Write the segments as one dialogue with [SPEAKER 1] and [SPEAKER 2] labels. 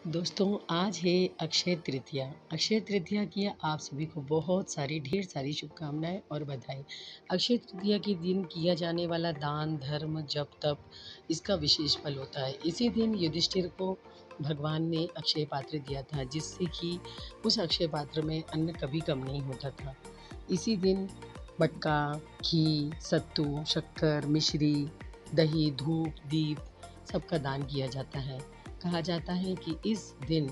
[SPEAKER 1] दोस्तों, आज है अक्षय तृतीया। अक्षय तृतीया की आप सभी को बहुत सारी ढेर सारी शुभकामनाएँ और बधाई। अक्षय तृतीया के दिन किया जाने वाला दान, धर्म, जप, तप इसका विशेष फल होता है। इसी दिन युधिष्ठिर को भगवान ने अक्षय पात्र दिया था, जिससे कि उस अक्षय पात्र में अन्न कभी कम नहीं होता था। इसी दिन मटका, घी, सत्तू, शक्कर, मिश्री, दही, धूप, दीप सबका दान किया जाता है। कहा जाता है कि इस दिन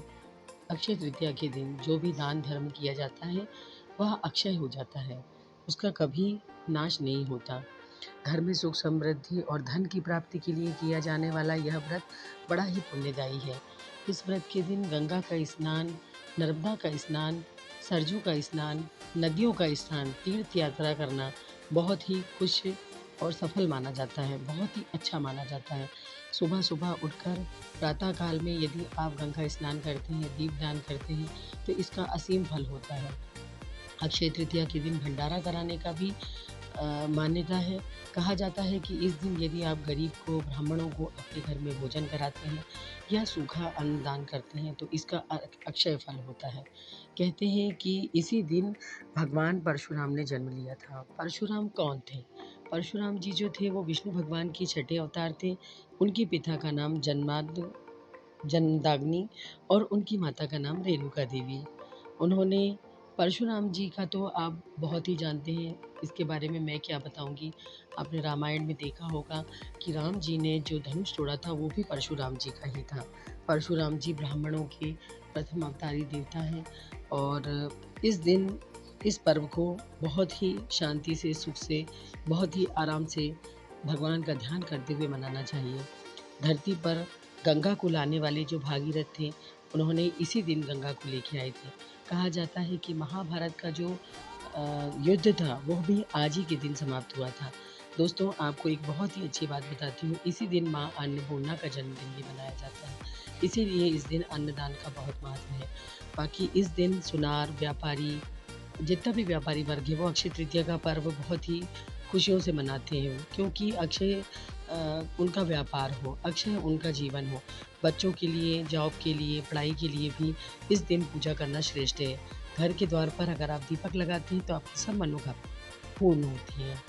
[SPEAKER 1] अक्षय तृतीया के दिन जो भी दान धर्म किया जाता है वह अक्षय हो जाता है, उसका कभी नाश नहीं होता। घर में सुख समृद्धि और धन की प्राप्ति के लिए किया जाने वाला यह व्रत बड़ा ही पुण्यदायी है। इस व्रत के दिन गंगा का स्नान, नर्मदा का स्नान, सरजू का स्नान, नदियों का स्नान, तीर्थ यात्रा करना बहुत ही खुश और सफल माना जाता है, बहुत ही अच्छा माना जाता है। सुबह सुबह उठकर प्रातः काल में यदि आप गंगा स्नान करते हैं, दीपदान करते हैं, तो इसका असीम फल होता है। अक्षय तृतीया के दिन भंडारा कराने का भी मान्यता है। कहा जाता है कि इस दिन यदि आप गरीब को, ब्राह्मणों को अपने घर में भोजन कराते हैं या सूखा अन्न दान करते हैं तो इसका अक्षय फल होता है। कहते हैं कि इसी दिन भगवान परशुराम ने जन्म लिया था। परशुराम कौन थे? परशुराम जी जो थे वो विष्णु भगवान के छठे अवतार थे। उनके पिता का नाम जमदाग्नि और उनकी माता का नाम रेणुका देवी। उन्होंने परशुराम जी का तो आप बहुत ही जानते हैं, इसके बारे में मैं क्या बताऊंगी। आपने रामायण में देखा होगा कि राम जी ने जो धनुष तोड़ा था वो भी परशुराम जी का ही था। परशुराम जी ब्राह्मणों के प्रथम अवतारी देवता हैं और इस दिन इस पर्व को बहुत ही शांति से, सुख से, बहुत ही आराम से भगवान का ध्यान करते हुए मनाना चाहिए। धरती पर गंगा को लाने वाले जो भागीरथ थे, उन्होंने इसी दिन गंगा को लेके आए थे। कहा जाता है कि महाभारत का जो युद्ध था वो भी आज ही के दिन समाप्त हुआ था। दोस्तों, आपको एक बहुत ही अच्छी बात बताती हूँ, इसी दिन माँ अन्नपूर्णा का जन्मदिन भी मनाया जाता है। इसीलिए इस दिन अन्नदान का बहुत महत्व है। बाकी इस दिन सुनार व्यापारी, जितना भी व्यापारी वर्ग है वो अक्षय तृतीया का पर्व बहुत ही खुशियों से मनाते हैं, क्योंकि अक्षय उनका व्यापार हो, अक्षय उनका जीवन हो। बच्चों के लिए, जॉब के लिए, पढ़ाई के लिए भी इस दिन पूजा करना श्रेष्ठ है। घर के द्वार पर अगर आप दीपक लगाते हैं तो आपकी सब मनोकामना पूर्ण होती हैं।